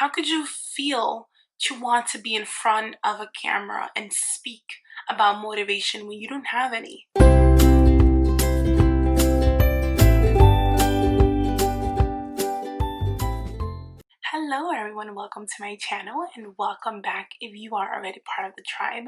How could you feel to want to be in front of a camera and speak about motivation when you don't have any? Hello everyone, welcome to my channel and welcome back if you are already part of the tribe.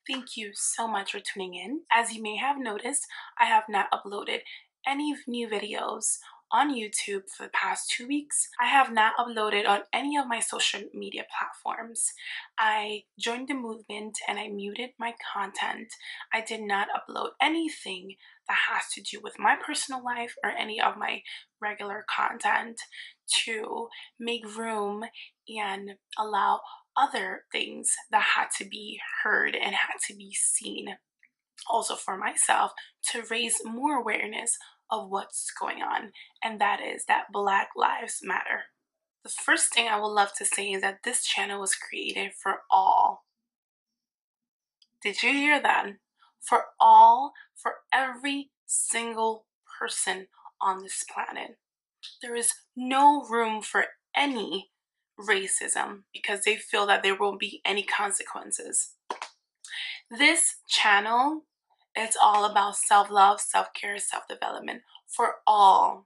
Thank you so much for tuning in. As you may have noticed, I have not uploaded any new videos on YouTube for the past 2 weeks. I have not uploaded on any of my social media platforms. I joined the movement and I muted my content. I did not upload anything that has to do with my personal life or any of my regular content to make room and allow other things that had to be heard and had to be seen. Also for myself, to raise more awareness of what's going on, and that is that Black Lives Matter. The first thing I would love to say is that this channel was created for all. Did you hear that? For all, for every single person on this planet. There is no room for any racism because they feel that there won't be any consequences. This channel, it's all about self-love, self-care, self-development for all.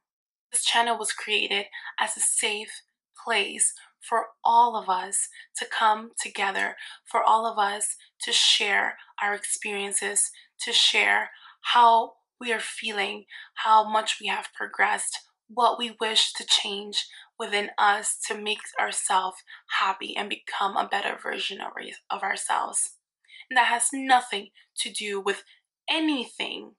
This channel was created as a safe place for all of us to come together, for all of us to share our experiences, to share how we are feeling, how much we have progressed, what we wish to change within us to make ourselves happy and become a better version of ourselves. And that has nothing to do with anything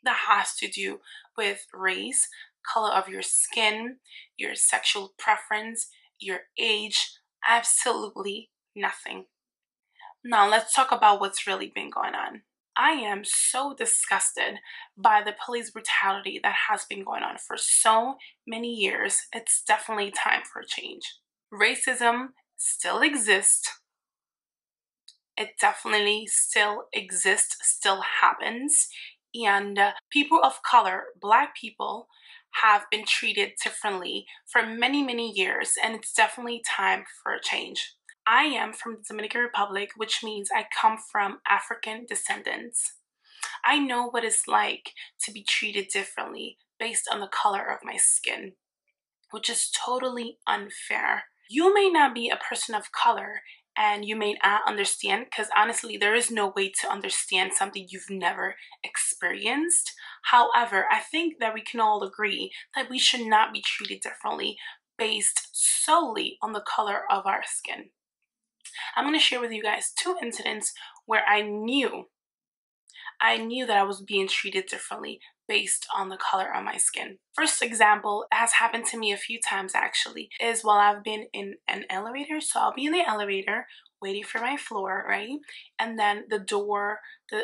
that has to do with race, color of your skin, your sexual preference, your age, absolutely nothing. Now let's talk about what's really been going on. I am so disgusted by the police brutality that has been going on for so many years. It's definitely time for a change. Racism still exists. It definitely still exists, still happens. And people of color, Black people, have been treated differently for many, many years. And it's definitely time for a change. I am from the Dominican Republic, which means I come from African descendants. I know what it's like to be treated differently based on the color of my skin, which is totally unfair. You may not be a person of color and you may not understand, because honestly, there is no way to understand something you've never experienced. However, I think that we can all agree that we should not be treated differently based solely on the color of our skin. I'm going to share with you guys 2 incidents where I knew that I was being treated differently based on the color of my skin. First example has happened to me a few times actually, is while I've been in an elevator. So I'll be in the elevator waiting for my floor, right? And then the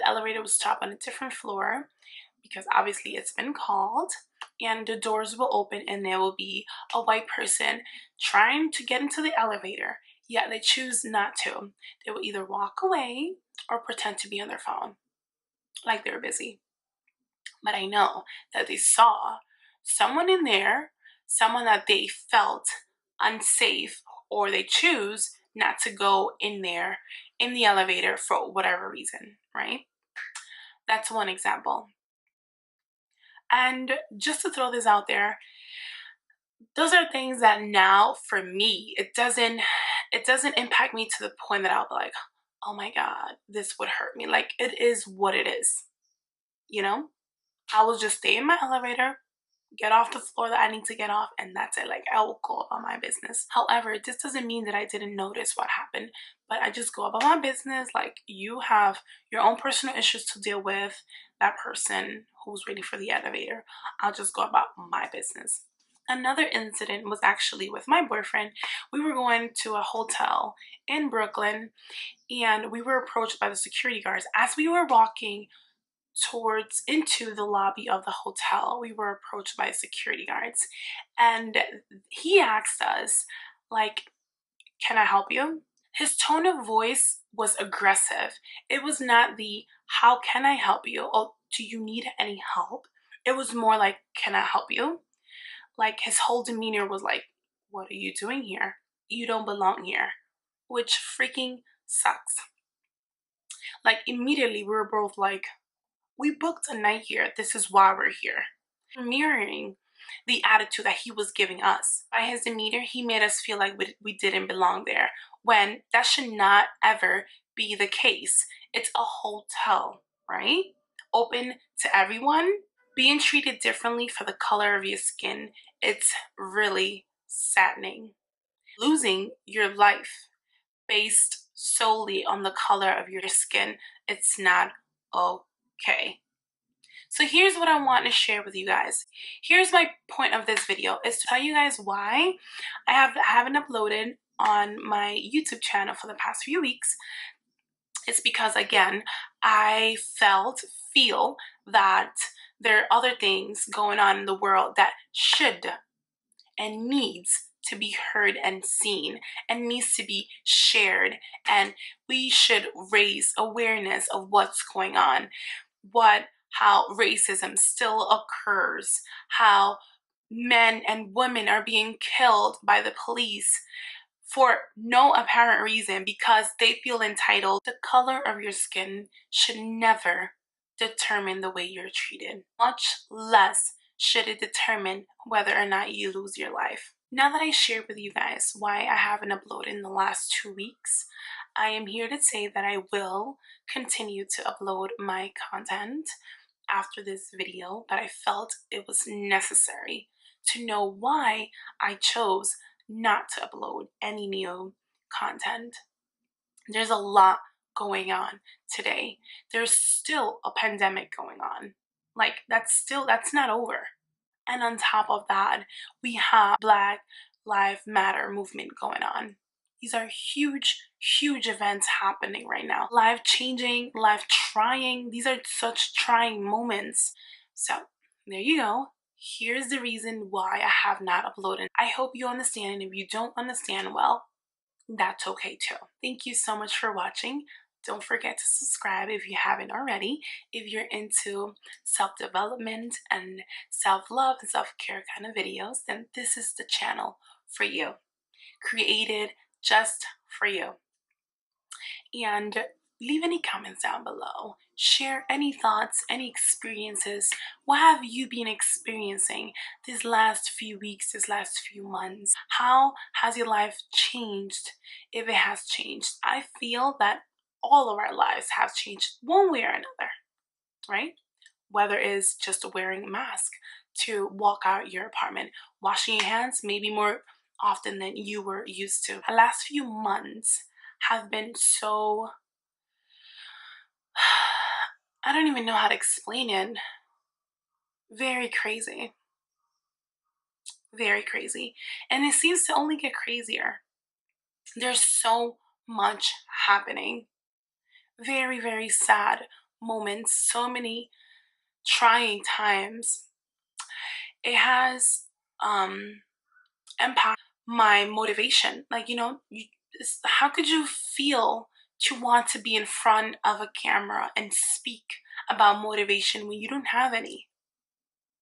elevator will stop on a different floor because obviously it's been called, and the doors will open and there will be a white person trying to get into the elevator, yet they choose not to. They will either walk away or pretend to be on their phone, like they're busy. But I know that they saw someone in there, someone that they felt unsafe, or they choose not to go in there in the elevator for whatever reason, right? That's one example. And just to throw this out there, those are things that now for me, it doesn't impact me to the point that I'll be like, oh my God, this would hurt me. Like, it is what it is, you know? I will just stay in my elevator, get off the floor that I need to get off, and that's it. Like, I will go about my business. However, this doesn't mean that I didn't notice what happened, but I just go about my business. Like, you have your own personal issues to deal with, that person who's waiting for the elevator. I'll just go about my business. Another incident was actually with my boyfriend. We were going to a hotel in Brooklyn, and we were approached by the security guards. As we were walking into the lobby of the hotel, we were approached by security guards, and he asked us, like, can I help you? His tone of voice was aggressive. It was not the how can I help you, or do you need any help? It was more like, can I help you? Like, his whole demeanor was like, what are you doing here? you don't belong here, which freaking sucks. Like immediately we were both like, we booked a night here. This is why we're here. Mirroring the attitude that he was giving us. By his demeanor, he made us feel like we didn't belong there, when that should not ever be the case. It's a hotel, right? Open to everyone. Being treated differently for the color of your skin, it's really saddening. Losing your life based solely on the color of your skin, it's not okay. So here's what I want to share with you guys. Here's my point of this video, is to tell you guys why I haven't uploaded on my YouTube channel for the past few weeks. It's because, again, I feel that there are other things going on in the world that should and needs to be heard and seen and needs to be shared, and we should raise awareness of what's going on, how racism still occurs, how men and women are being killed by the police for no apparent reason because they feel entitled. The color of your skin should never determine the way you're treated, much less should it determine whether or not you lose your life. Now that I shared with you guys why I haven't uploaded in the last 2 weeks, I am here to say that I will continue to upload my content after this video, but I felt it was necessary to know why I chose not to upload any new content. There's a lot going on today. There's still a pandemic going on. Like that's not over. And on top of that, we have Black Lives Matter movement going on. These are huge, huge events happening right now. Life changing, life trying. These are such trying moments. So there you go. Here's the reason why I have not uploaded. I hope you understand, and if you don't understand, well, that's okay too. Thank you so much for watching. Don't forget to subscribe if you haven't already. If you're into self-development and self-love and self-care kind of videos, then this is the channel for you. Created just for you. And leave any comments down below. Share any thoughts, any experiences. What have you been experiencing these last few weeks, these last few months? How has your life changed, if it has changed? I feel that all of our lives have changed one way or another, right? Whether it's just wearing a mask to walk out your apartment, washing your hands maybe more often than you were used to. The last few months have been so, I don't even know how to explain it. Very crazy. Very crazy. And it seems to only get crazier. There's so much happening. Very, very sad moments. So many trying times. It has impacted my motivation. Like, how could you feel to want to be in front of a camera and speak about motivation when you don't have any?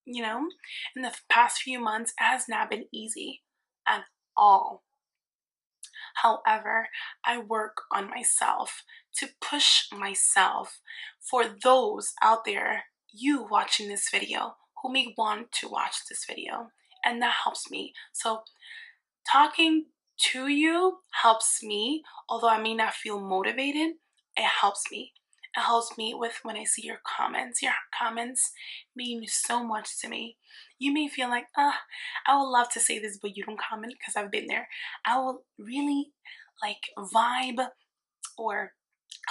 In the past few months, it has not been easy at all. However, I work on myself to push myself for those out there, you watching this video, who may want to watch this video, and that helps me. So talking to you helps me, although I may not feel motivated, it helps me. It helps me with when I see your comments. Your comments mean so much to me. You may feel like, I would love to say this, but you don't comment, because I've been there. I will really vibe, or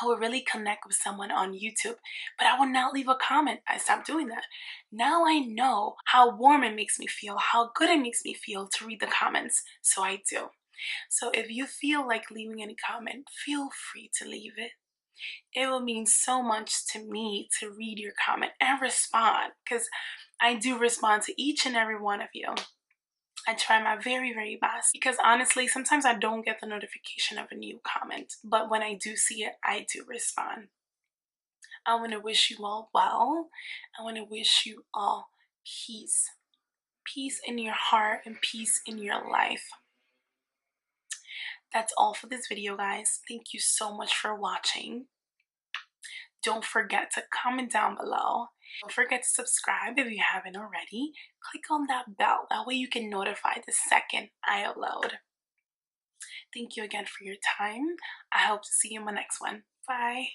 I will really connect with someone on YouTube, but I will not leave a comment. I stopped doing that. Now I know how warm it makes me feel, how good it makes me feel to read the comments, so I do. So if you feel like leaving any comment, feel free to leave it. It will mean so much to me to read your comment and respond, because I do respond to each and every one of you. I try my very, very best, because honestly, sometimes I don't get the notification of a new comment, but when I do see it, I do respond. I want to wish you all well. I want to wish you all peace. Peace in your heart and peace in your life. That's all for this video, guys. Thank you so much for watching. Don't forget to comment down below. Don't forget to subscribe if you haven't already. Click on that bell. That way you can notify the second I upload. Thank you again for your time. I hope to see you in my next one. Bye.